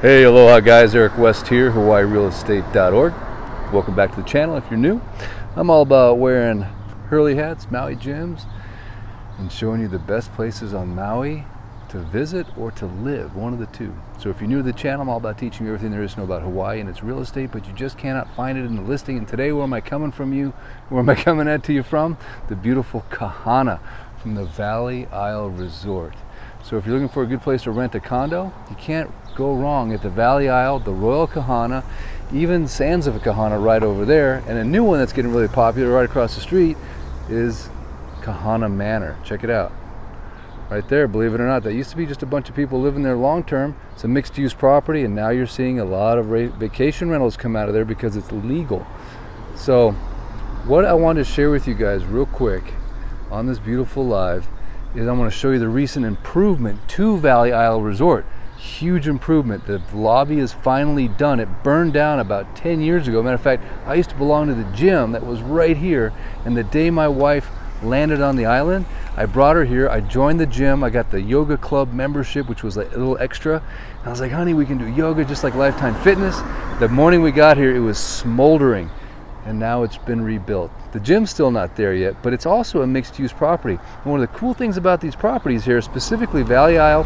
Hey, aloha guys, Eric West here, HawaiiRealEstate.org. Welcome back to the channel if you're new. I'm all about wearing Hurley hats, Maui gyms, and showing you the best places on Maui to visit or to live, one of the two. So if you're new to the channel, I'm all about teaching you everything there is to know about Hawaii and its real estate, but you just cannot find it in the listing. And today, where am I coming at to you from? The beautiful Kahana from the Valley Isle Resort. So if you're looking for a good place to rent a condo, you can't go wrong at the Valley Isle, the Royal Kahana, even Sands of a Kahana right over there. And a new one that's getting really popular right across the street is Kahana Manor. Check it out. Right there, believe it or not, that used to be just a bunch of people living there long term. It's a mixed use property, and now you're seeing a lot of vacation rentals come out of there because it's legal. So what I wanted to share with you guys real quick on this beautiful live is I'm going to show you the recent improvement to Valley Isle Resort. Huge improvement. The lobby is finally done. It burned down about 10 years ago. Matter of fact, I used to belong to the gym that was right here, and the day my wife landed on the island, I brought her here. I joined the gym. I got the yoga club membership, which was like a little extra. And I was like, honey, we can do yoga just like Lifetime Fitness. The morning we got here, it was smoldering, and now it's been rebuilt. The gym's still not there yet, but it's also a mixed-use property. And one of the cool things about these properties here, specifically Valley Isle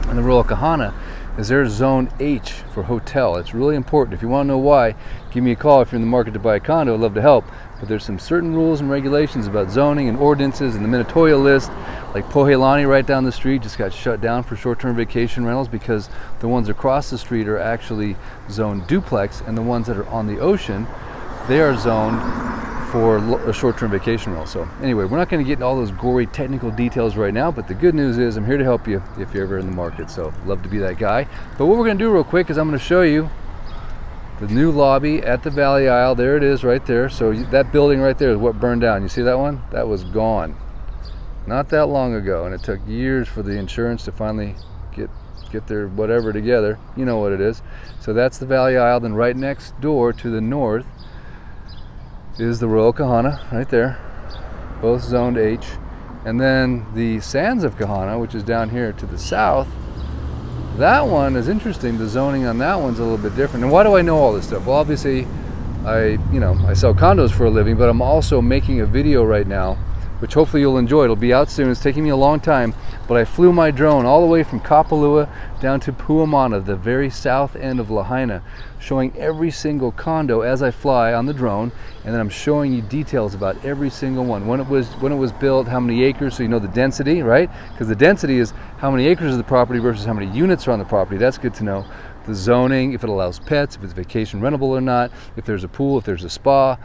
and the Royal Kahana, is there's Zone H for hotel. It's really important. If you want to know why, give me a call if you're in the market to buy a condo. I'd love to help. But there's some certain rules and regulations about zoning and ordinances and the Minatoya list. Like Pohelani right down the street just got shut down for short-term vacation rentals because the ones across the street are actually zoned duplex, and the ones that are on the ocean, they are zoned for a short-term vacation rental. So anyway, we're not going to get into all those gory technical details right now, but the good news is I'm here to help you if you're ever in the market. So love to be that guy. But what we're going to do real quick is I'm going to show you the new lobby at the Valley Isle. There it is right there. So that building right there is what burned down. You see that one? That was gone not that long ago, and it took years for the insurance to finally get their whatever together. You know what it is. So that's the Valley Isle. Then right next door to the north is the Royal Kahana right there, both zoned H. And then the Sands of Kahana, which is down here to the south, that one is interesting. The zoning on that one's a little bit different. And why do I know all this stuff? Well, obviously I sell condos for a living, but I'm also making a video right now which hopefully you'll enjoy. It'll be out soon. It's taking me a long time, but I flew my drone all the way from Kapalua down to Puamana, the very south end of Lahaina, showing every single condo as I fly on the drone, and then I'm showing you details about every single one. When it was built, how many acres, so you know the density, right? Because the density is how many acres of the property versus how many units are on the property. That's good to know. The zoning, if it allows pets, if it's vacation rentable or not, if there's a pool, if there's a spa,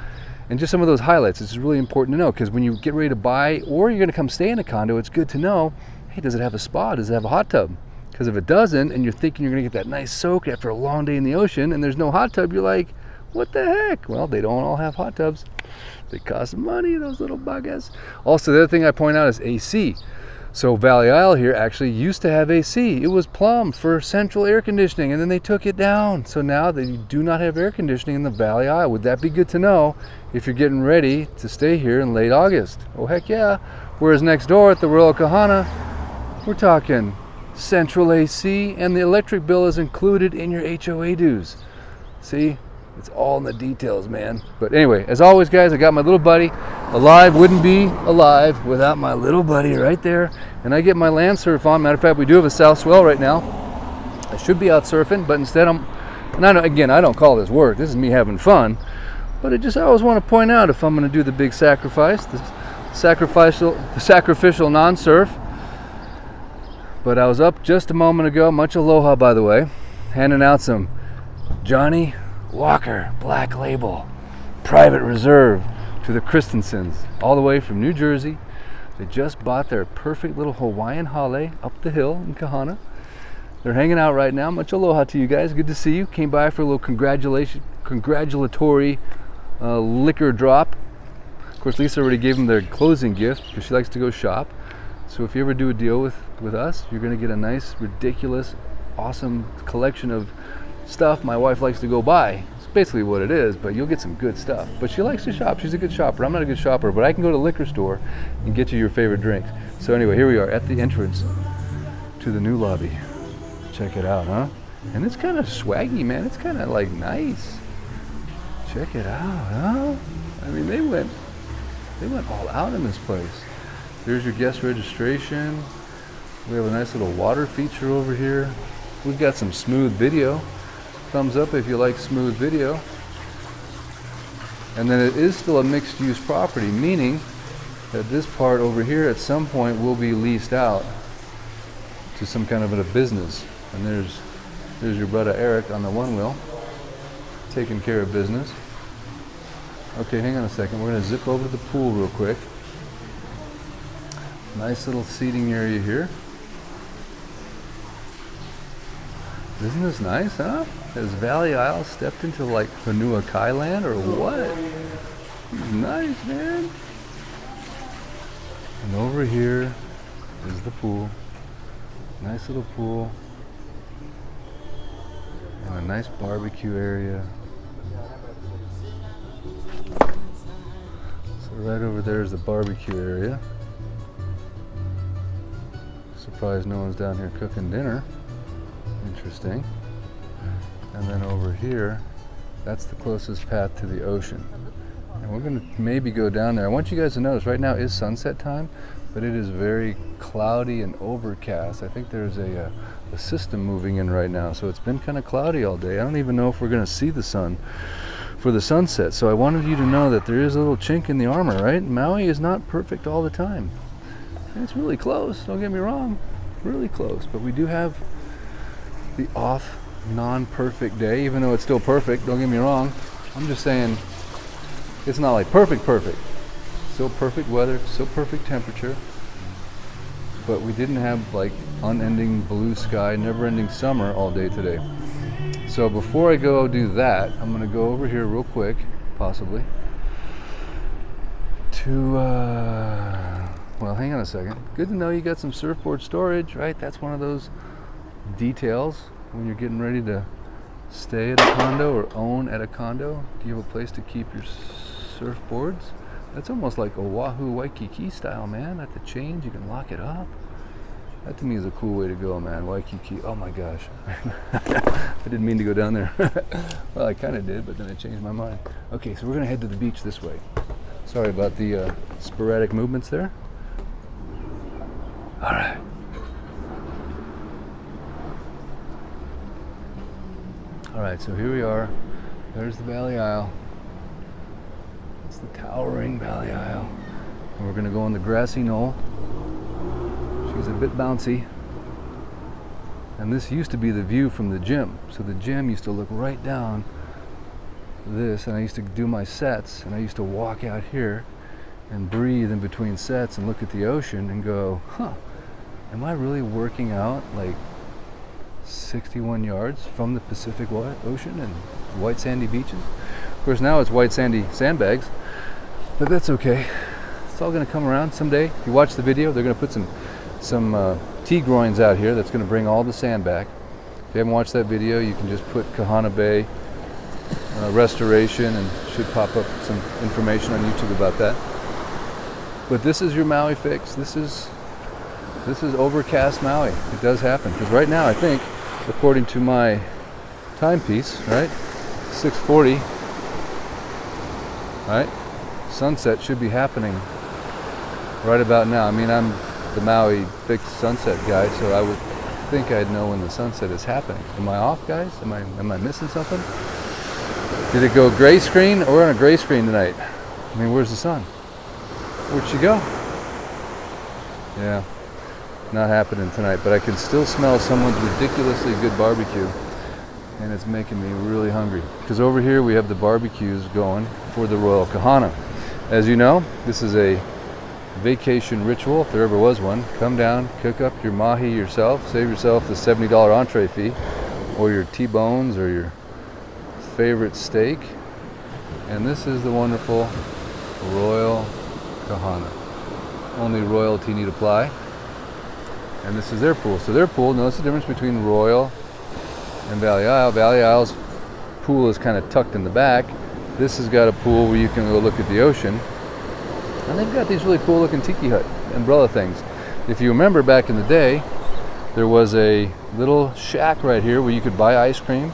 and just some of those highlights. It's really important to know, because when you get ready to buy or you're going to come stay in a condo, it's good to know, hey, does it have a spa? Does it have a hot tub? Because if it doesn't, and you're thinking you're going to get that nice soak after a long day in the ocean, and there's no hot tub, you're like, what the heck? Well, they don't all have hot tubs. They cost money, those little buggers. Also, the other thing I point out is AC. So Valley Isle here actually used to have AC. It was plumbed for central air conditioning, and then they took it down. So now they do not have air conditioning in the Valley Isle. Would that be good to know if you're getting ready to stay here in late August? Oh, heck yeah. Whereas next door at the Royal Kahana, we're talking central AC, and the electric bill is included in your HOA dues. See? It's all in the details, man. But anyway, as always, guys, I got my little buddy. Alive wouldn't be alive without my little buddy right there. And I get my land surf on. Matter of fact, we do have a south swell right now. I should be out surfing, but instead I don't call this work. This is me having fun. But I always want to point out, if I'm going to do the big sacrifice, the sacrificial non-surf. But I was up just a moment ago, much aloha by the way, handing out some Johnny Walker Black Label Private Reserve to the Christensens, all the way from New Jersey. They just bought their perfect little Hawaiian hale up the hill in Kahana. They're hanging out right now. Much aloha to you guys. Good to see you. Came by for a little congratulatory liquor drop. Of course, Lisa already gave them their closing gift because she likes to go shop. So if you ever do a deal with us, you're going to get a nice, ridiculous, awesome collection of stuff my wife likes to go buy. It's basically what it is, but you'll get some good stuff. But she likes to shop. She's a good shopper. I'm not a good shopper, but I can go to the liquor store and get you your favorite drinks. So anyway, here we are at the entrance to the new lobby. Check Check it out, huh? And it's kind of swaggy, man. It's kind of like nice. Check it out, huh? I mean, they went all out in this place. There's your guest registration. We have a nice little water feature over here. We've got some smooth video. Thumbs up if you like smooth video. And then it is still a mixed use property, meaning that this part over here at some point will be leased out to some kind of a business. And there's your brother Eric on the one wheel, taking care of business. Okay, hang on a second. We're going to zip over to the pool real quick. Nice little seating area here. Isn't this nice, huh? Has Valley Isle stepped into like Honua Kai land or what? Nice, man. And over here is the pool. Nice little pool. And a nice barbecue area. So right over there is the barbecue area. Surprised no one's down here cooking dinner. Interesting. And then over here, that's the closest path to the ocean. And we're going to maybe go down there. I want you guys to notice right now is sunset time, but it is very cloudy and overcast. I think there's a system moving in right now, so it's been kind of cloudy all day. I don't even know if we're going to see the sun for the sunset. So I wanted you to know that there is a little chink in the armor, right? Maui is not perfect all the time. It's really close, don't get me wrong, really close. But we do have the off non-perfect day, even though it's still perfect, don't get me wrong. I'm just saying it's not like perfect. Still perfect weather, still perfect temperature. But we didn't have like unending blue sky, never-ending summer all day today. So before I go do that, I'm going to go over here real quick, possibly, to, well, hang on a second. Good to know you got some surfboard storage, right? That's one of those details when you're getting ready to stay at a condo or own at a condo. Do you have a place to keep your surfboards? That's almost like Oahu Waikiki style, man. At the chains, you can lock it up. That to me is a cool way to go, man. Waikiki, oh my gosh. I didn't mean to go down there. Well, I kind of did, but then I changed my mind. Okay, so we're gonna head to the beach this way. Sorry about the sporadic movements there. All right. All right, so here we are. There's the Valley Isle. It's the towering Valley Isle. And we're gonna go on the grassy knoll. She's a bit bouncy. And this used to be the view from the gym. So the gym used to look right down this, and I used to do my sets, and I used to walk out here and breathe in between sets and look at the ocean and go, huh, am I really working out like 61 yards from the Pacific Ocean and white sandy beaches? Of course, now it's white sandy sandbags, but that's okay. It's all going to come around someday. If you watch the video, they're going to put some T-groins out here that's going to bring all the sand back. If you haven't watched that video, you can just put Kahana Bay restoration and should pop up some information on YouTube about that. But this is your Maui fix. This is overcast Maui. It does happen, because right now I think, according to my timepiece, right, 6:40, right, sunset should be happening right about now. I mean, I'm the Maui fixed sunset guy, so I would think I'd know when the sunset is happening. Am I off, guys? Am I missing something? Did it go gray screen? Or we're on a gray screen tonight. I mean, where's the sun? Where'd she go? Yeah, not happening tonight, but I can still smell someone's ridiculously good barbecue, and it's making me really hungry. Because over here we have the barbecues going for the Royal Kahana. As you know, this is a vacation ritual, if there ever was one. Come down, cook up your mahi yourself, save yourself the $70 entree fee, or your T-bones, or your favorite steak. And this is the wonderful Royal Kahana. Only royalty need apply. And this is their pool. So their pool, notice the difference between Royal and Valley Isle. Valley Isle's pool is kind of tucked in the back. This has got a pool where you can go look at the ocean. And they've got these really cool looking tiki hut umbrella things. If you remember back in the day, there was a little shack right here where you could buy ice cream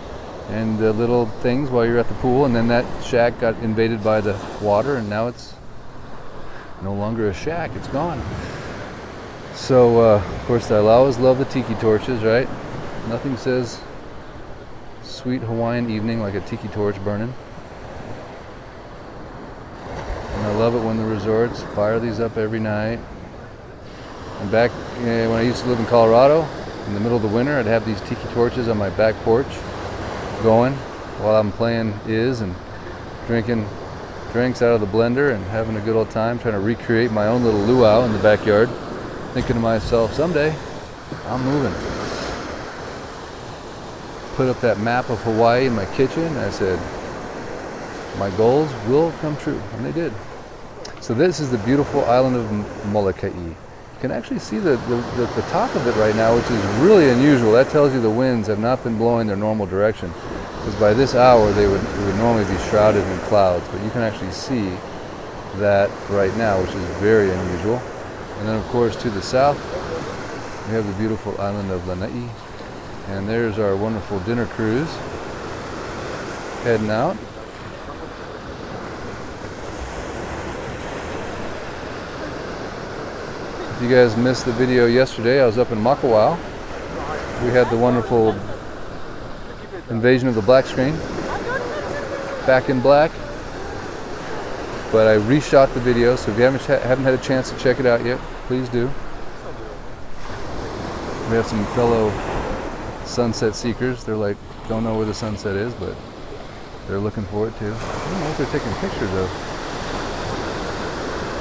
and little things while you're at the pool, and then that shack got invaded by the water, and now it's no longer a shack, it's gone. So of course I always love the tiki torches, right? Nothing says sweet Hawaiian evening like a tiki torch burning. And I love it when the resorts fire these up every night. And back when I used to live in Colorado, in the middle of the winter, I'd have these tiki torches on my back porch going while I'm playing and drinking drinks out of the blender and having a good old time trying to recreate my own little luau in the backyard, thinking to myself, someday I'm moving. Put up that map of Hawaii in my kitchen, and I said my goals will come true, and they did. So this is the beautiful island of Molokai. You can actually see the top of it right now, which is really unusual. That tells you the winds have not been blowing their normal direction, because by this hour it would normally be shrouded in clouds, but you can actually see that right now, which is very unusual. And then of course to the south we have the beautiful island of Lanai, and there's our wonderful dinner cruise heading out. If you guys missed the video yesterday, I was up in Makawao. We had the wonderful invasion of the black screen, back in black. But I reshot the video, so if you haven't had a chance to check it out yet, please do. We have some fellow sunset seekers. They're like, don't know where the sunset is, but they're looking for it too. I don't know what they're taking pictures of.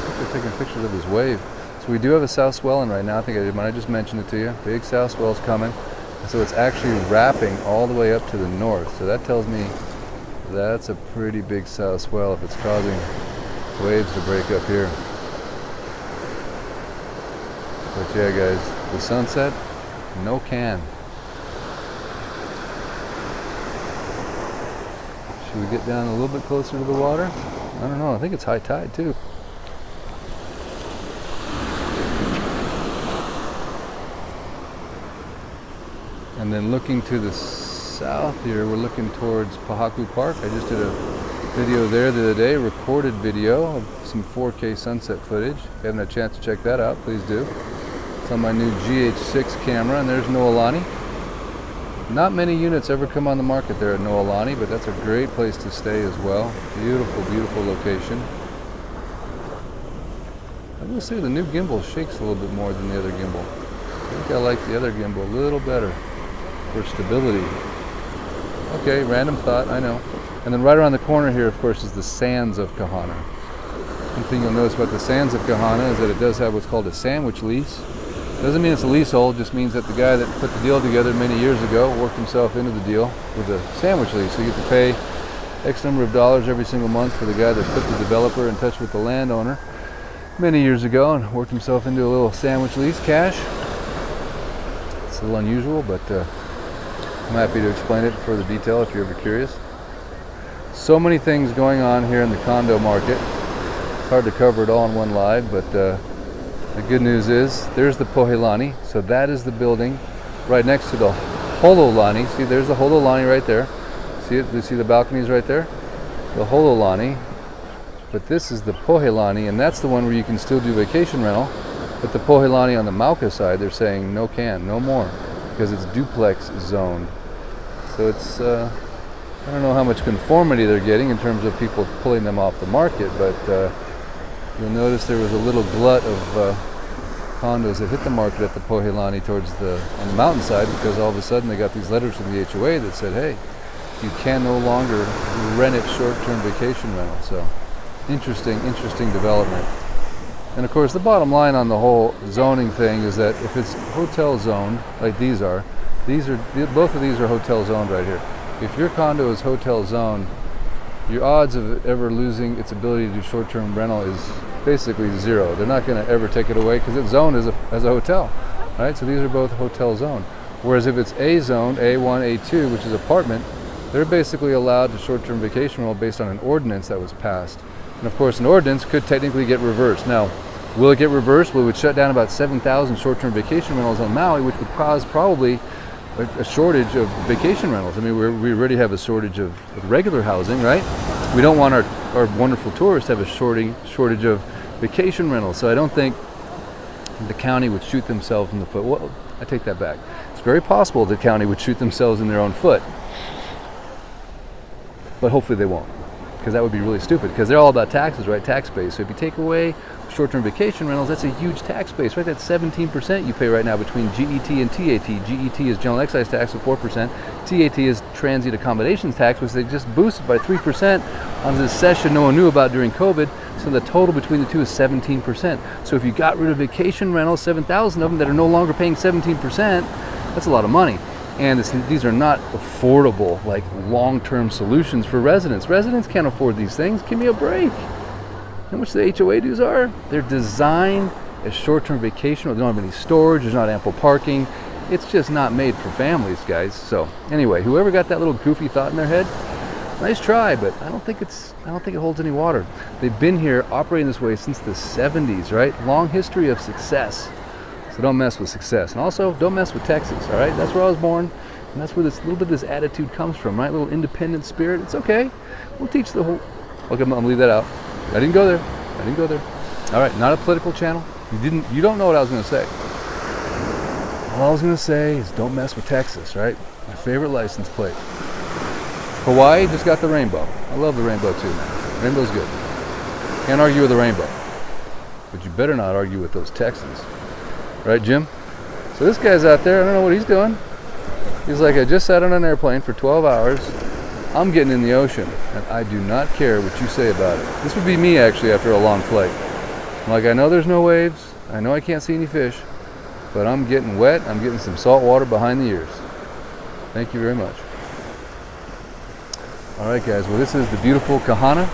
I think they're taking pictures of this wave. So we do have a south swell in right now. I think I just mentioned it to you. Big south swell's coming. And so it's actually wrapping all the way up to the north. So that tells me that's a pretty big south swell if it's causing waves to break up here. But yeah guys, the sunset, no can. Should we get down a little bit closer to the water? I don't know, I think it's high tide too. And then looking to the south here, we're looking towards Pahaku Park. I just did a video there the other day, recorded video of some 4K sunset footage. If you haven't had a chance to check that out, please do. It's on my new GH6 camera, and there's Noelani. Not many units ever come on the market there at Noelani, but that's a great place to stay as well. Beautiful, beautiful location. I will say the new gimbal shakes a little bit more than the other gimbal. I think I like the other gimbal a little better for stability. Okay, random thought, I know. And then right around the corner here, of course, is the Sands of Kahana. One thing you'll notice about the Sands of Kahana is that it does have what's called a sandwich lease. Doesn't mean it's a leasehold, just means that the guy that put the deal together many years ago worked himself into the deal with a sandwich lease. So you get to pay X number of dollars every single month for the guy that put the developer in touch with the landowner many years ago and worked himself into a little sandwich lease, cash. It's a little unusual, but I'm happy to explain it in further detail if you're ever curious. So many things going on here in the condo market. It's hard to cover it all in one live, but the good news is there's the Pohelani. So that is the building right next to the Hololani. See, there's the Hololani right there. See it? You see the balconies right there? The Hololani. But this is the Pohelani, and that's the one where you can still do vacation rental. But the Pohelani on the Mauka side, they're saying no more, because it's duplex zoned. So it's, I don't know how much conformity they're getting in terms of people pulling them off the market, but you'll notice there was a little glut of condos that hit the market at the Pohelani on the mountainside, because all of a sudden they got these letters from the HOA that said, hey, you can no longer rent it short-term vacation rental. So interesting development. And of course the bottom line on the whole zoning thing is that if it's hotel zoned, like these are, both of these are hotel zoned right here. If your condo is hotel zoned, your odds of it ever losing its ability to do short-term rental is basically zero. They're not going to ever take it away because it's zoned as a hotel, right? So these are both hotel zoned. Whereas if it's A zoned, A1, A2, which is apartment, they're basically allowed to short-term vacation rental based on an ordinance that was passed. And of course, an ordinance could technically get reversed. Now, Will it get reversed? Well, it would shut down about 7,000 short-term vacation rentals on Maui, which would cause probably a shortage of vacation rentals. I mean, we already have a shortage of regular housing, right? We don't want our wonderful tourists to have a shortage of vacation rentals. So I don't think the county would shoot themselves in the foot. Well, I take that back. It's very possible the county would shoot themselves in their own foot, but hopefully they won't, because that would be really stupid, because they're all about taxes, right? Tax base. So if you take away short-term vacation rentals, that's a huge tax base, right? That's 17% you pay right now between GET and TAT. GET is general excise tax of 4%. TAT is transient accommodations tax, which they just boosted by 3% on this session no one knew about during COVID. So the total between the two is 17%. So if you got rid of vacation rentals, 7,000 of them that are no longer paying 17%, that's a lot of money. And these are not affordable, like long-term solutions for residents. Residents can't afford these things. Give me a break. How much the HOA dues are? They're designed as short-term vacation. They don't have any storage. There's not ample parking. It's just not made for families, guys. So anyway, whoever got that little goofy thought in their head, nice try, but I don't think it holds any water. They've been here operating this way since the 70s, right? Long history of success. So don't mess with success. And also, don't mess with Texas, all right? That's where I was born, and that's where this little bit of this attitude comes from, right? A little independent spirit. It's okay. We'll teach the whole... Okay, I'm gonna leave that out. I didn't go there. All right, not a political channel. You don't know what I was gonna say. All I was gonna say is don't mess with Texas, right? My favorite license plate. Hawaii just got the rainbow. I love the rainbow too, man. Rainbow's good. Can't argue with the rainbow. But you better not argue with those Texans. Right, Jim? So this guy's out there, I don't know what he's doing. He's like, I just sat on an airplane for 12 hours. I'm getting in the ocean, and I do not care what you say about it. This would be me, actually, after a long flight. I'm like, I know there's no waves. I know I can't see any fish. But I'm getting wet. I'm getting some salt water behind the ears. Thank you very much. All right, guys. Well, this is the beautiful Kahana.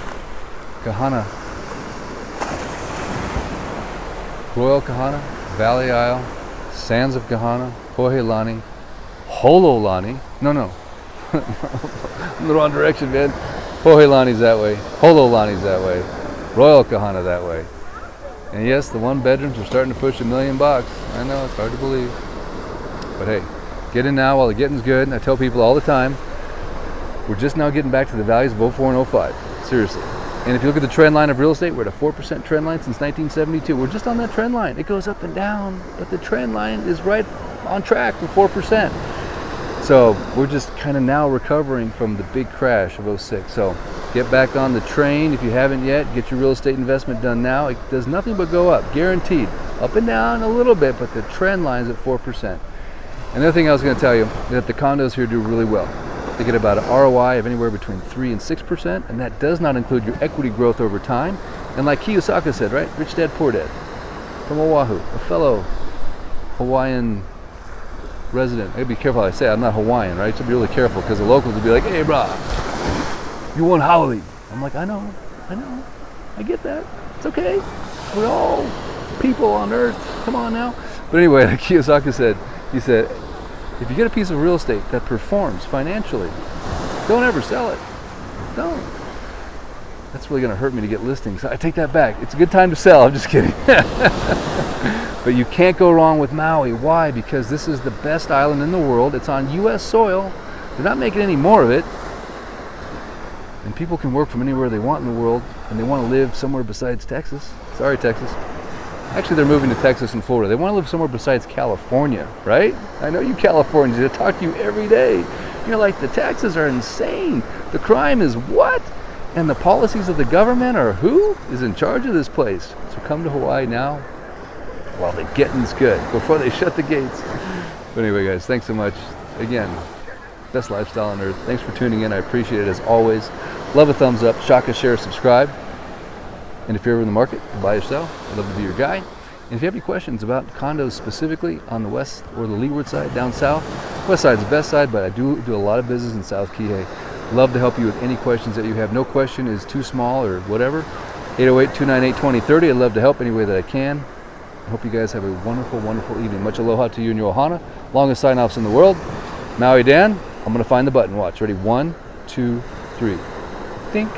Royal Kahana, Valley Isle, Sands of Kahana, Pohelani, Hololani. No. I'm the wrong direction, man. Pohelani's that way. Hololani's that way. Royal Kahana that way. And yes, the one bedrooms are starting to push $1 million. I know, it's hard to believe. But hey, get in now while the getting's good. And I tell people all the time, we're just now getting back to the values of 04 and 05. Seriously. And if you look at the trend line of real estate, we're at a 4% trend line since 1972. We're just on that trend line. It goes up and down, but the trend line is right on track for 4%. So we're just kind of now recovering from the big crash of 06. So get back on the train if you haven't yet. Get your real estate investment done now. It does nothing but go up, guaranteed. Up and down a little bit, but the trend line is at 4%. Another thing I was going to tell you is that the condos here do really well. They get about an ROI of anywhere between 3 and 6%, and that does not include your equity growth over time. And like Kiyosaki said, right? Rich dad, poor dad. From Oahu, a fellow Hawaiian resident. I gotta be careful how I say it. I'm not Hawaiian, right? So be really careful, because the locals will be like, hey, brah, you want Hawaii. I'm like, I know. I get that. It's okay. We're all people on earth. Come on now. But anyway, like Kiyosaki said, he said, if you get a piece of real estate that performs financially, don't ever sell it. Don't. That's really going to hurt me to get listings. I take that back. It's a good time to sell. I'm just kidding. But you can't go wrong with Maui. Why? Because this is the best island in the world. It's on U.S. soil. They're not making any more of it. And people can work from anywhere they want in the world, and they want to live somewhere besides Texas. Sorry, Texas. Actually, they're moving to Texas and Florida. They want to live somewhere besides California, right? I know you Californians. I talk to you every day. You're like, the taxes are insane. The crime is what? And the policies of the government are who is in charge of this place? So come to Hawaii now while the getting's good, before they shut the gates. But anyway, guys, thanks so much. Again, best lifestyle on earth. Thanks for tuning in. I appreciate it as always. Love a thumbs up, shaka, share, subscribe. And if you're ever in the market to buy or sell, I'd love to be your guy. And if you have any questions about condos specifically on the west or the leeward side, down south, west side is the best side, but I do a lot of business in South Kihei. Love to help you with any questions that you have. No question is too small or whatever. 808-298-2030. I'd love to help any way that I can. I hope you guys have a wonderful, wonderful evening. Much aloha to you and your ohana. Longest sign-offs in the world. Maui Dan, I'm going to find the button. Watch. Ready? 1, 2, 3. Think.